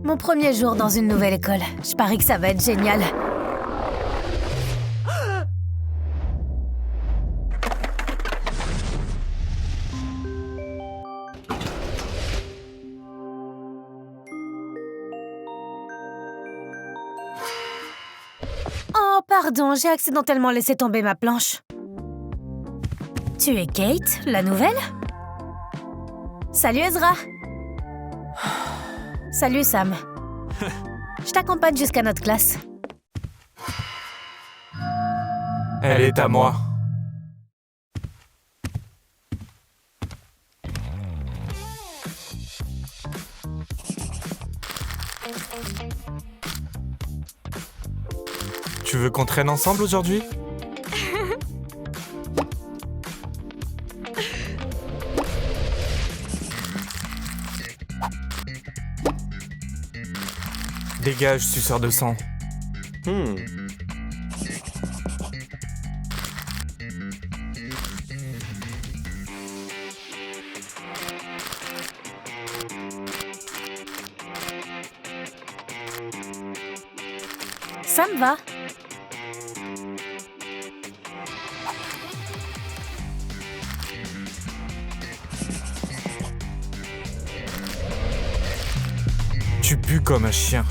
Mon premier jour dans une nouvelle école. Je parie que ça va être génial. Oh, pardon, j'ai accidentellement laissé tomber ma planche. Tu es Kate, la nouvelle? Salut Ezra. Salut Sam. Je t'accompagne jusqu'à notre classe. Elle est à moi. Tu veux qu'on traîne ensemble aujourd'hui? Dégage, suceur de sang. Ça me va. Tu pues comme un chien.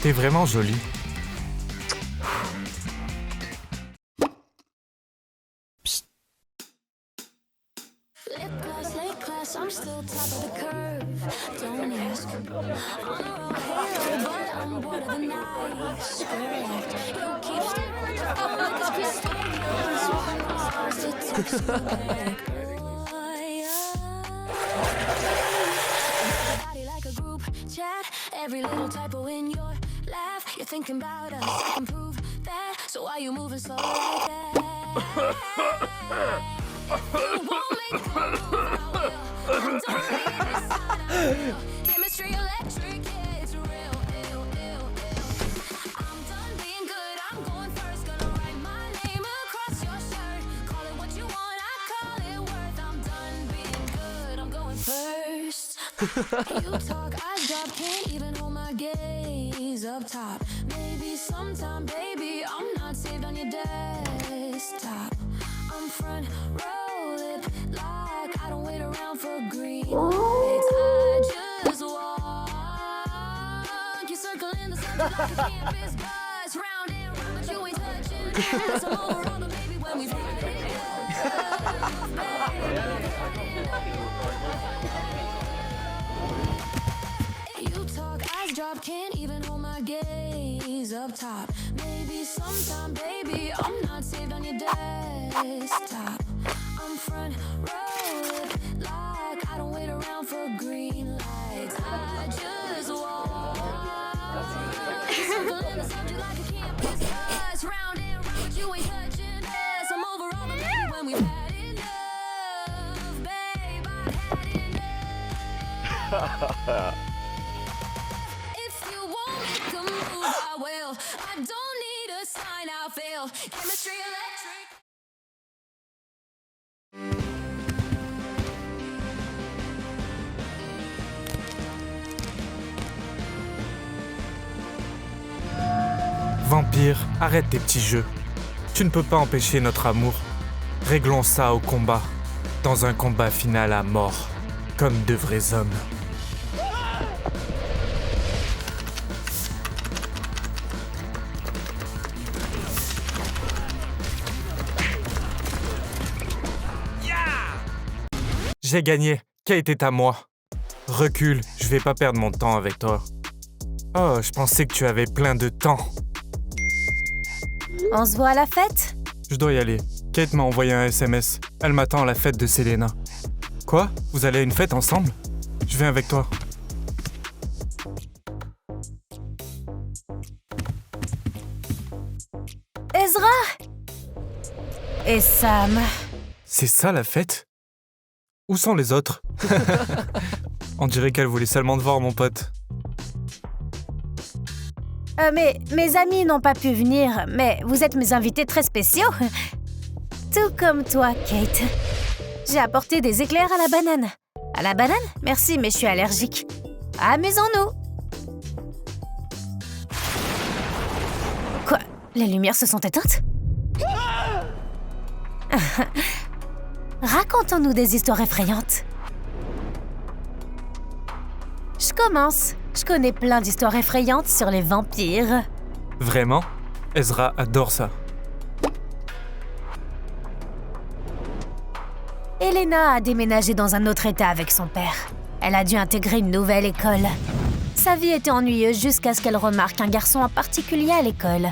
T'es vraiment jolie. Psst. Every little typo in your laugh, you're thinking about us. I can prove that. So why you moving slow like that? You won't make a move, I will. I don't need this sign, I will. Chemistry electric, yeah, it's real, ill, ill, ill. I'm done being good, I'm going first. Gonna write my name across your shirt. Call it what you want, I call it worth. I'm done being good, I'm going first. You talk, eyes drop, can't even hold my gaze up top. Maybe sometime, baby, I'm not saved on your desktop. I'm front row, lip lock, I don't wait around for green lights. I just walk. You're circling the subject like a campus bus. Round and round, but you ain't touching us. I'm over all the baby when we've had it. You talk, eyes drop, can't even hold my gaze up top. Maybe sometime, baby, I'm not saved on your desktop. I'm front row, lip lock, I don't wait around for green lights. I just walk. Circling the subject like a campus bus. Round and round, but you ain't touching us. I'm over all the baby when we've had enough. Babe, I've had enough. If you won't make a move, I will. I don't need a sign, I'll fail. Chemistry electric. Vampire, arrête tes petits jeux. Tu ne peux pas empêcher notre amour. Réglons ça au combat. Dans un combat final à mort. Comme de vrais hommes. J'ai gagné. Kate est à moi. Recule, je vais pas perdre mon temps avec toi. Oh, je pensais que tu avais plein de temps. On se voit à la fête? Je dois y aller. Kate m'a envoyé un SMS. Elle m'attend à la fête de Selena. Quoi? Vous allez à une fête ensemble? Je viens avec toi. Ezra! Et Sam. C'est ça la fête? Où sont les autres? On dirait qu'elle voulait seulement te voir, mon pote. Mais mes amis n'ont pas pu venir, mais vous êtes mes invités très spéciaux. Tout comme toi, Kate. J'ai apporté des éclairs à la banane. À la banane? Merci, mais je suis allergique. Amusons-nous! Quoi? Les lumières se sont éteintes? Racontons-nous des histoires effrayantes. Je commence. Je connais plein d'histoires effrayantes sur les vampires. Vraiment? Ezra adore ça. Elena a déménagé dans un autre état avec son père. Elle a dû intégrer une nouvelle école. Sa vie était ennuyeuse jusqu'à ce qu'elle remarque un garçon en particulier à l'école.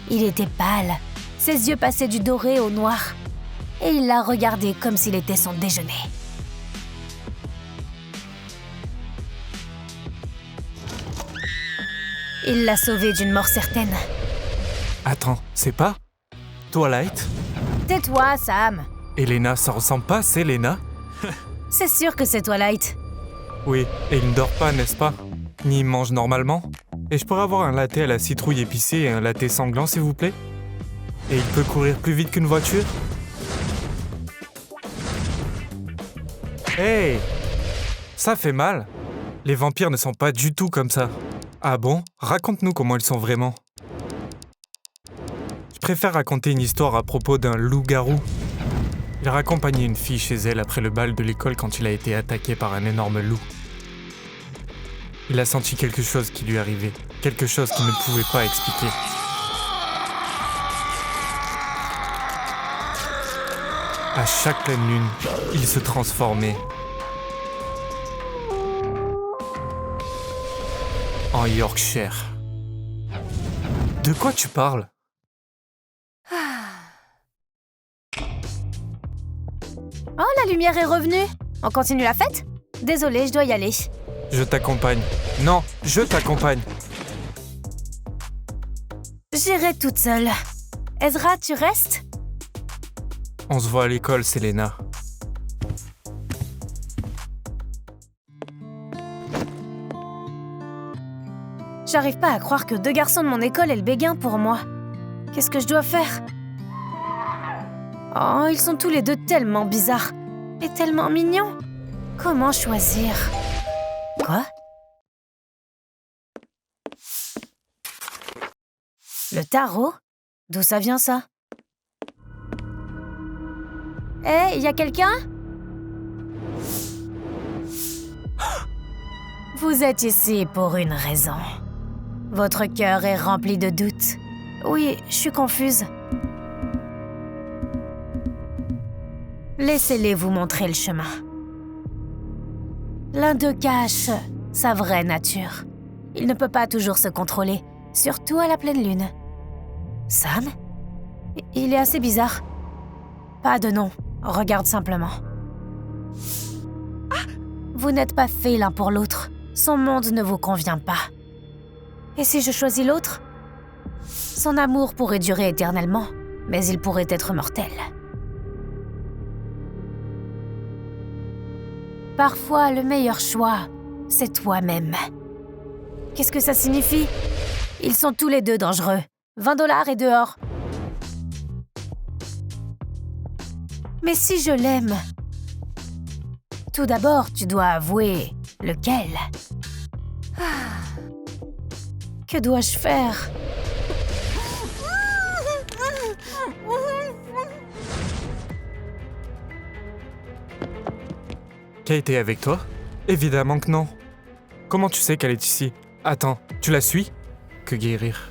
Il était pâle, ses yeux passaient du doré au noir, et il l'a regardé comme s'il était son déjeuner. Il l'a sauvé d'une mort certaine. Attends, c'est pas Twilight? Tais-toi, Sam. Elena, ça ressemble pas, c'est Elena? C'est sûr que c'est Twilight. Oui, et il ne dort pas, n'est-ce pas? Ni il mange normalement? Et je pourrais avoir un latte à la citrouille épicée et un latte sanglant, s'il vous plaît? Et il peut courir plus vite qu'une voiture? Hey! Ça fait mal. Les vampires ne sont pas du tout comme ça. Ah bon? Raconte-nous comment ils sont vraiment. Je préfère raconter une histoire à propos d'un loup-garou. Il a raccompagné une fille chez elle après le bal de l'école quand il a été attaqué par un énorme loup. Il a senti quelque chose qui lui arrivait, quelque chose qu'il ne pouvait pas expliquer. À chaque pleine lune, il se transformait en Yorkshire. De quoi tu parles? Oh, la lumière est revenue. On continue la fête? Désolée, je dois y aller. Je t'accompagne. Non, je t'accompagne. J'irai toute seule. Ezra, tu restes? On se voit à l'école, Selena. J'arrive pas à croire que 2 garçons de mon école aient le béguin pour moi. Qu'est-ce que je dois faire? Oh, ils sont tous les deux tellement bizarres et tellement mignons. Comment choisir? Quoi? Le tarot? D'où ça vient, ça? Hé, y a quelqu'un? Vous êtes ici pour une raison. Votre cœur est rempli de doutes. Oui, je suis confuse. Laissez-les vous montrer le chemin. L'un d'eux cache sa vraie nature. Il ne peut pas toujours se contrôler, surtout à la pleine lune. Sam? Il est assez bizarre. Pas de nom, regarde simplement. Vous n'êtes pas faits l'un pour l'autre. Son monde ne vous convient pas. Et si je choisis l'autre? Son amour pourrait durer éternellement, mais il pourrait être mortel. Parfois, le meilleur choix, c'est toi-même. Qu'est-ce que ça signifie? Ils sont tous les deux dangereux. 20 $ et dehors. Mais si je l'aime... Tout d'abord, tu dois avouer lequel. Que dois-je faire? Kate est avec toi? Évidemment que non. Comment tu sais qu'elle est ici? Attends, tu la suis? Que guérir.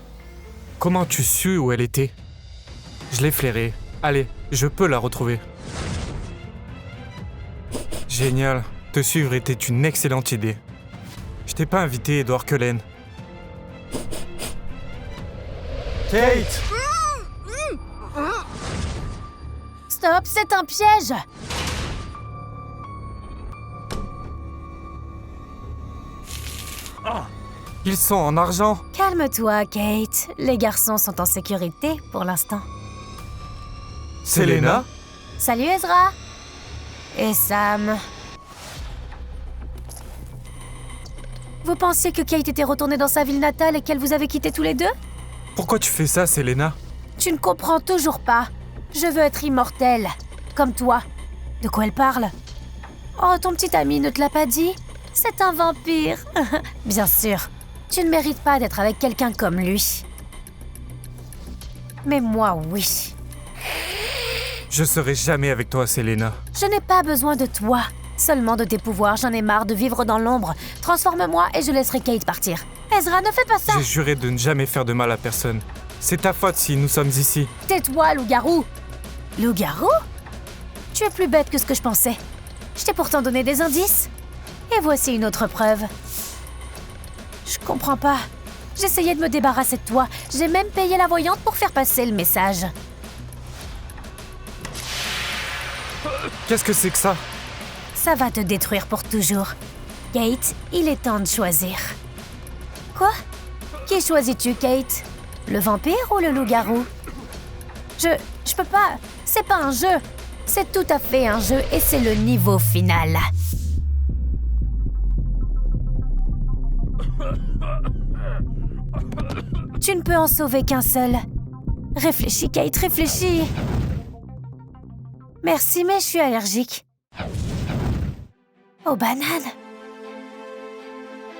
Comment tu su où elle était? Je l'ai flairée. Allez, je peux la retrouver. Génial. Te suivre était une excellente idée. Je t'ai pas invité, Edward Cullen. Kate! Stop, c'est un piège! Ils sont en argent. Calme-toi, Kate. Les garçons sont en sécurité pour l'instant. Selena? Salut, Ezra! Et Sam. Vous pensiez que Kate était retournée dans sa ville natale et qu'elle vous avait quittés tous les deux? Pourquoi tu fais ça, Selena? Tu ne comprends toujours pas. Je veux être immortelle, comme toi. De quoi elle parle? Oh, ton petit ami ne te l'a pas dit? C'est un vampire. Bien sûr, tu ne mérites pas d'être avec quelqu'un comme lui. Mais moi, oui. Je serai jamais avec toi, Selena. Je n'ai pas besoin de toi. Seulement de tes pouvoirs, j'en ai marre de vivre dans l'ombre. Transforme-moi et je laisserai Kate partir. Ezra, ne fais pas ça! J'ai juré de ne jamais faire de mal à personne. C'est ta faute si nous sommes ici. Tais-toi, loup-garou! Loup-garou? Tu es plus bête que ce que je pensais. Je t'ai pourtant donné des indices. Et voici une autre preuve. Je comprends pas. J'essayais de me débarrasser de toi. J'ai même payé la voyante pour faire passer le message. Qu'est-ce que c'est que ça? Ça va te détruire pour toujours. Kate, il est temps de choisir. Quoi? Qui choisis-tu, Kate? Le vampire ou le loup-garou? Je peux pas. C'est pas un jeu. C'est tout à fait un jeu et c'est le niveau final. Tu ne peux en sauver qu'un seul. Réfléchis, Kate, réfléchis. Merci, mais je suis allergique. Aux bananes.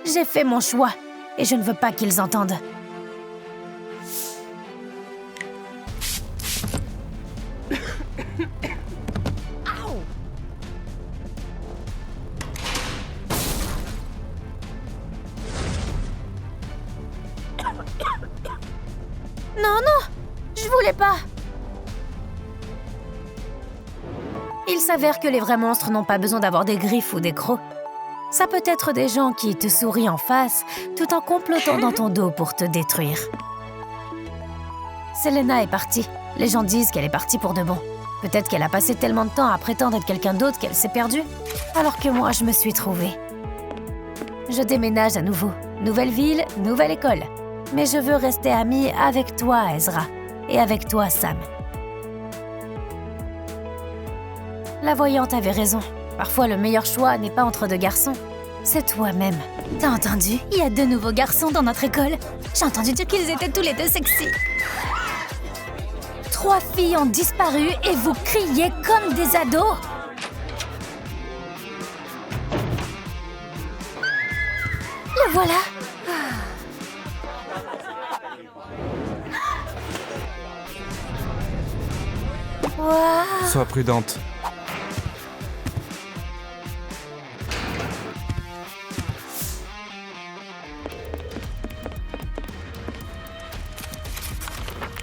J'ai fait mon choix et je ne veux pas qu'ils entendent. Non, je voulais pas. Il s'avère que les vrais monstres n'ont pas besoin d'avoir des griffes ou des crocs. Ça peut être des gens qui te sourient en face tout en complotant dans ton dos pour te détruire. Selena est partie. Les gens disent qu'elle est partie pour de bon. Peut-être qu'elle a passé tellement de temps à prétendre être quelqu'un d'autre qu'elle s'est perdue. Alors que moi, je me suis trouvée. Je déménage à nouveau. Nouvelle ville, nouvelle école. Mais je veux rester amie avec toi, Ezra. Et avec toi, Sam. La voyante avait raison. Parfois, le meilleur choix n'est pas entre deux garçons. C'est toi-même. T'as entendu? Il y a 2 nouveaux garçons dans notre école. J'ai entendu dire qu'ils étaient tous les 2 sexy. 3 filles ont disparu et vous criez comme des ados. Le voilà. Waouh. Sois prudente.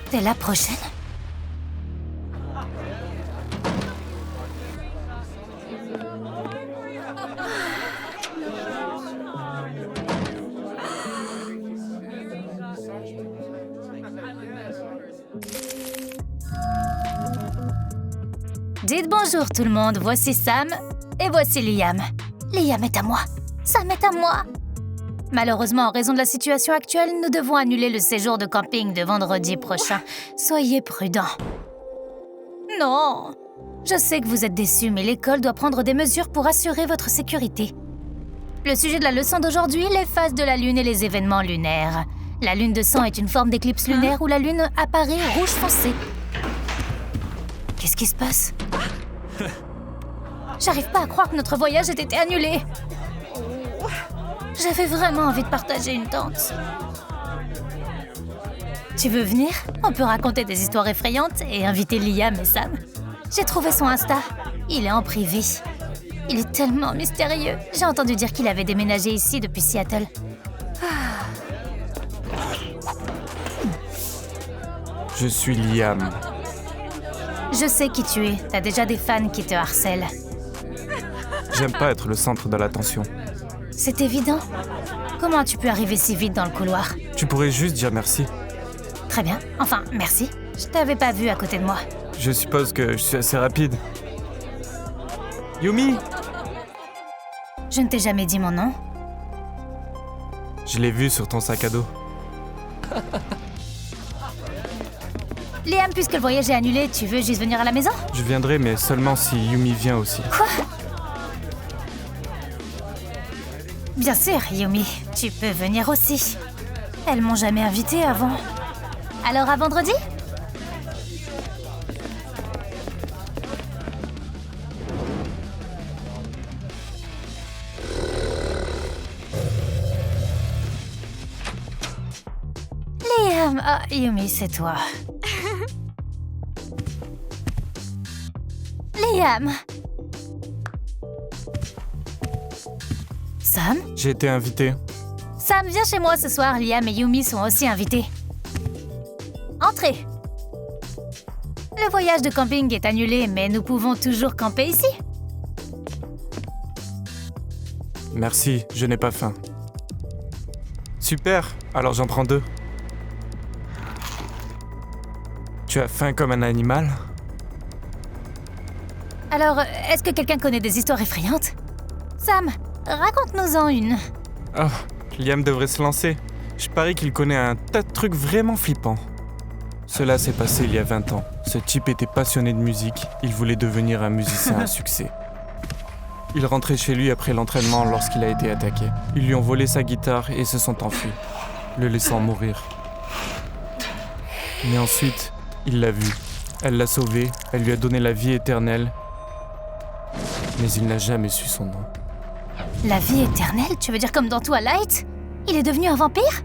T'es la prochaine? Dites bonjour tout le monde, voici Sam et voici Liam. Liam est à moi. Sam est à moi. Malheureusement, en raison de la situation actuelle, nous devons annuler le séjour de camping de vendredi prochain. Soyez prudents. Non! Je sais que vous êtes déçus, mais l'école doit prendre des mesures pour assurer votre sécurité. Le sujet de la leçon d'aujourd'hui, les phases de la Lune et les événements lunaires. La lune de sang est une forme d'éclipse lunaire où la Lune apparaît rouge foncé. Qu'est-ce qui se passe? J'arrive pas à croire que notre voyage ait été annulé. J'avais vraiment envie de partager une tente. Tu veux venir? On peut raconter des histoires effrayantes et inviter Liam et Sam. J'ai trouvé son Insta. Il est en privé. Il est tellement mystérieux. J'ai entendu dire qu'il avait déménagé ici depuis Seattle. Je suis Liam. Je sais qui tu es. T'as déjà des fans qui te harcèlent. J'aime pas être le centre de l'attention. C'est évident. Comment as-tu pu arriver si vite dans le couloir? Tu pourrais juste dire merci. Très bien. Enfin, merci. Je t'avais pas vu à côté de moi. Je suppose que je suis assez rapide. Yumi! Je ne t'ai jamais dit mon nom. Je l'ai vu sur ton sac à dos. Liam, puisque le voyage est annulé, tu veux juste venir à la maison? Je viendrai, mais seulement si Yumi vient aussi. Quoi? Bien sûr, Yumi, tu peux venir aussi. Elles m'ont jamais invitée avant. Alors à vendredi? Sam, Yumi, c'est toi. Liam. Sam? J'ai été invité. Sam, viens chez moi ce soir. Liam et Yumi sont aussi invités. Entrez. Le voyage de camping est annulé, mais nous pouvons toujours camper ici. Merci, je n'ai pas faim. Super, alors j'en prends 2. Tu as faim comme un animal? Alors, est-ce que quelqu'un connaît des histoires effrayantes? Sam, raconte-nous-en une. Oh, Liam devrait se lancer. Je parie qu'il connaît un tas de trucs vraiment flippants. Cela s'est passé il y a 20 ans. Ce type était passionné de musique. Il voulait devenir un musicien à succès. Il rentrait chez lui après l'entraînement lorsqu'il a été attaqué. Ils lui ont volé sa guitare et se sont enfuis, le laissant mourir. Mais ensuite, il l'a vue. Elle l'a sauvé, elle lui a donné la vie éternelle. Mais il n'a jamais su son nom. La vie éternelle? Tu veux dire comme dans Twilight? Il est devenu un vampire?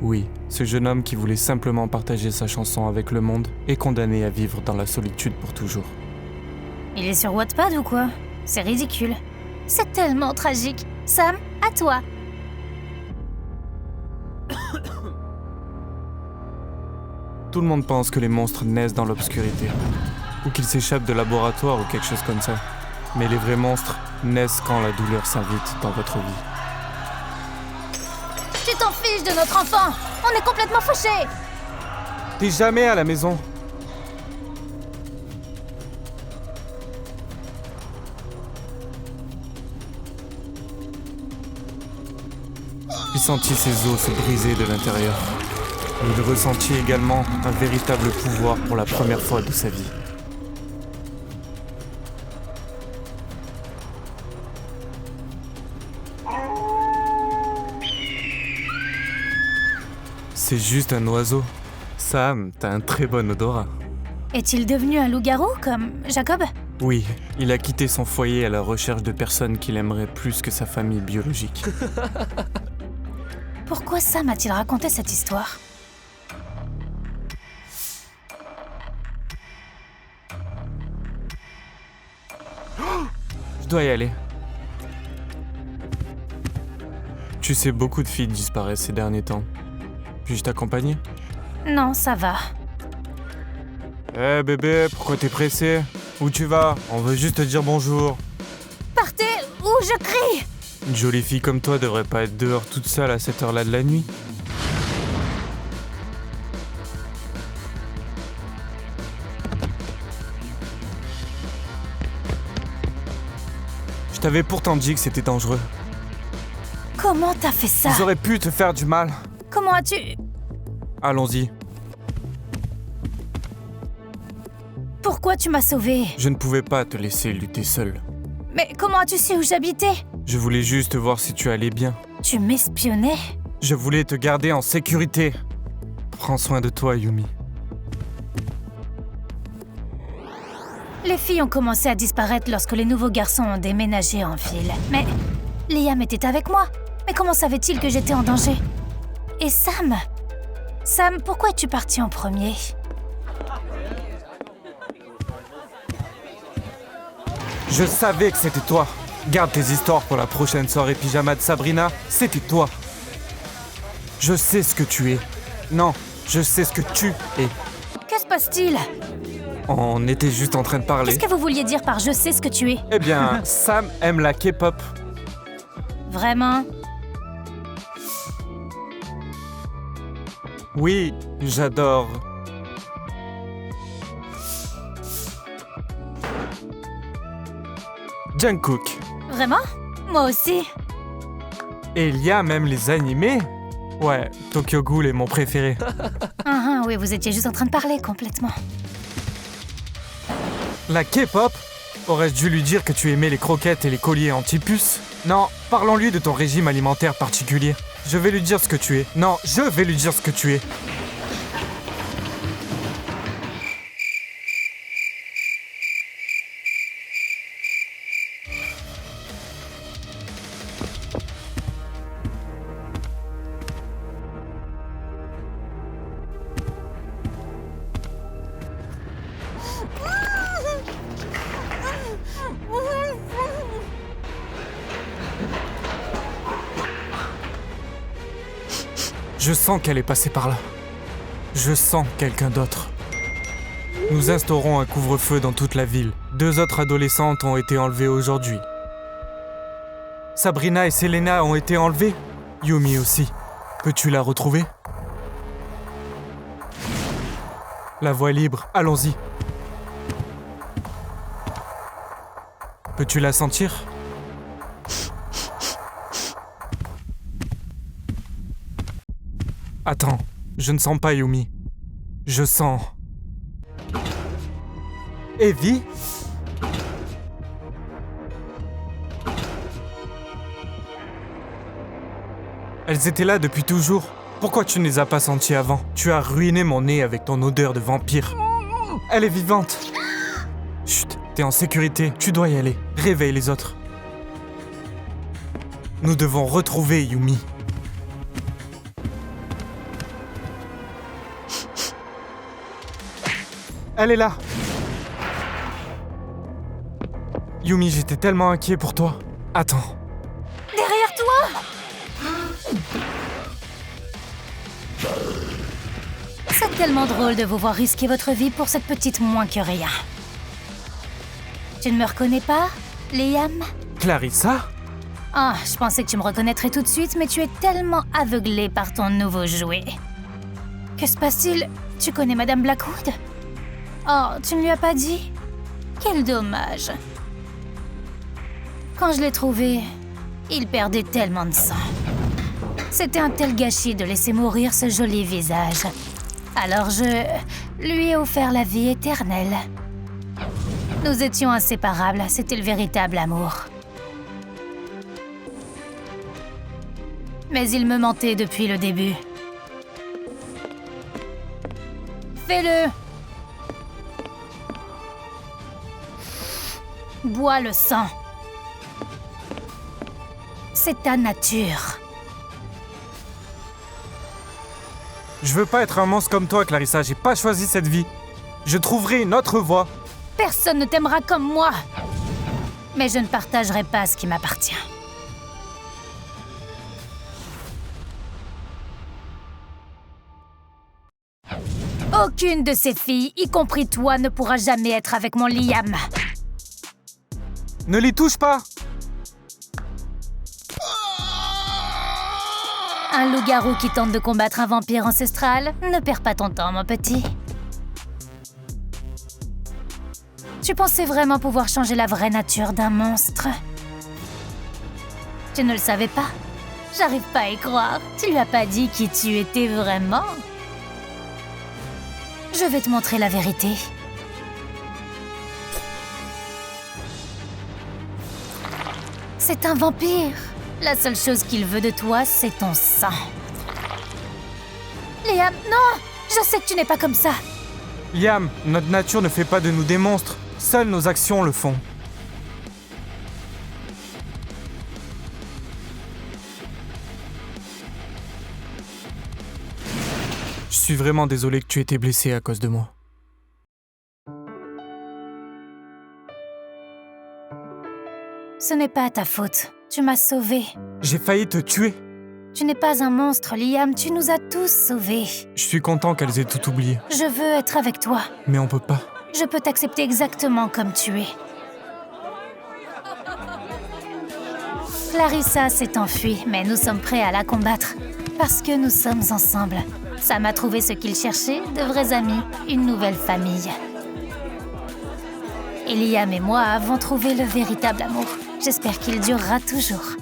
Oui, ce jeune homme qui voulait simplement partager sa chanson avec le monde est condamné à vivre dans la solitude pour toujours. Il est sur Wattpad ou quoi? C'est ridicule. C'est tellement tragique. Sam, à toi. Tout le monde pense que les monstres naissent dans l'obscurité, ou qu'ils s'échappent de laboratoire ou quelque chose comme ça. Mais les vrais monstres naissent quand la douleur s'invite dans votre vie. Tu t'en fiches de notre enfant? On est complètement fauchés. T'es jamais à la maison. Il sentit ses os se briser de l'intérieur. Il ressentit également un véritable pouvoir pour la première fois de sa vie. C'est juste un oiseau. Sam, t'as un très bon odorat. Est-il devenu un loup-garou comme Jacob? Oui, il a quitté son foyer à la recherche de personnes qu'il aimerait plus que sa famille biologique. Pourquoi Sam a-t-il raconté cette histoire? Je dois y aller. Tu sais, beaucoup de filles disparaissent ces derniers temps. Puis-je t'accompagner? Non, ça va. Eh bébé, pourquoi t'es pressé? Où tu vas? On veut juste te dire bonjour. Partez ou je crie! Une jolie fille comme toi devrait pas être dehors toute seule à cette heure-là de la nuit. Je t'avais pourtant dit que c'était dangereux. Comment t'as fait ça? Ils auraient pu te faire du mal. Comment as-tu... Allons-y. Pourquoi tu m'as sauvé? Je ne pouvais pas te laisser lutter seul. Mais comment as-tu su où j'habitais? Je voulais juste voir si tu allais bien. Tu m'espionnais? Je voulais te garder en sécurité. Prends soin de toi, Yumi. Les filles ont commencé à disparaître lorsque les nouveaux garçons ont déménagé en ville. Mais Liam était avec moi. Mais comment savait-il que j'étais en danger? Et Sam? Sam, pourquoi es-tu parti en premier? Je savais que c'était toi. Garde tes histoires pour la prochaine soirée pyjama de Sabrina. C'était toi. Je sais ce que tu es. Non, je sais ce que tu es. Que se passe-t-il? On était juste en train de parler. Qu'est-ce que vous vouliez dire par « je sais ce que tu es » ? Eh bien, Sam aime la K-pop. Vraiment? Oui, j'adore. Jungkook. Vraiment? Moi aussi. Et il y a même les animés. Ouais, Tokyo Ghoul est mon préféré. Oui, vous étiez juste en train de parler complètement. La K-pop? Aurais-je dû lui dire que tu aimais les croquettes et les colliers anti-puces? Non, parlons-lui de ton régime alimentaire particulier. Je vais lui dire ce que tu es. Non, je vais lui dire ce que tu es. Je sens qu'elle est passée par là. Je sens quelqu'un d'autre. Nous instaurons un couvre-feu dans toute la ville. 2 autres adolescentes ont été enlevées aujourd'hui. Sabrina et Selena ont été enlevées. Yumi aussi. Peux-tu la retrouver? La voie est libre, allons-y. Peux-tu la sentir? Attends, je ne sens pas Yumi. Je sens... Evie? Elles étaient là depuis toujours. Pourquoi tu ne les as pas senties avant? Tu as ruiné mon nez avec ton odeur de vampire. Elle est vivante. Chut, t'es en sécurité, tu dois y aller. Réveille les autres. Nous devons retrouver Yumi. Elle est là. Yumi, j'étais tellement inquiet pour toi. Attends. Derrière toi! C'est tellement drôle de vous voir risquer votre vie pour cette petite moins que rien. Tu ne me reconnais pas, Liam? Clarissa? Ah, je pensais que tu me reconnaîtrais tout de suite, mais tu es tellement aveuglée par ton nouveau jouet. Que se passe-t-il? Tu connais Madame Blackwood? Oh, tu ne lui as pas dit? Quel dommage. Quand je l'ai trouvé, il perdait tellement de sang. C'était un tel gâchis de laisser mourir ce joli visage. Alors je lui ai offert la vie éternelle. Nous étions inséparables, c'était le véritable amour. Mais il me mentait depuis le début. Fais-le! Bois le sang. C'est ta nature. Je veux pas être un monstre comme toi, Clarissa. J'ai pas choisi cette vie. Je trouverai une autre voie. Personne ne t'aimera comme moi. Mais je ne partagerai pas ce qui m'appartient. Aucune de ces filles, y compris toi, ne pourra jamais être avec mon Liam. Ne les touche pas! Un loup-garou qui tente de combattre un vampire ancestral, ne perds pas ton temps, mon petit. Tu pensais vraiment pouvoir changer la vraie nature d'un monstre? Tu ne le savais pas? J'arrive pas à y croire. Tu lui as pas dit qui tu étais vraiment? Je vais te montrer la vérité. C'est un vampire. La seule chose qu'il veut de toi, c'est ton sang. Liam, non! Je sais que tu n'es pas comme ça. Liam, notre nature ne fait pas de nous des monstres. Seules nos actions le font. Je suis vraiment désolé que tu aies été blessé à cause de moi. Ce n'est pas ta faute. Tu m'as sauvée. J'ai failli te tuer. Tu n'es pas un monstre, Liam. Tu nous as tous sauvés. Je suis content qu'elles aient tout oublié. Je veux être avec toi. Mais on peut pas. Je peux t'accepter exactement comme tu es. Clarissa s'est enfuie, mais nous sommes prêts à la combattre. Parce que nous sommes ensemble. Sam a trouvé ce qu'il cherchait, de vrais amis, une nouvelle famille. Et Liam et moi avons trouvé le véritable amour. J'espère qu'il durera toujours.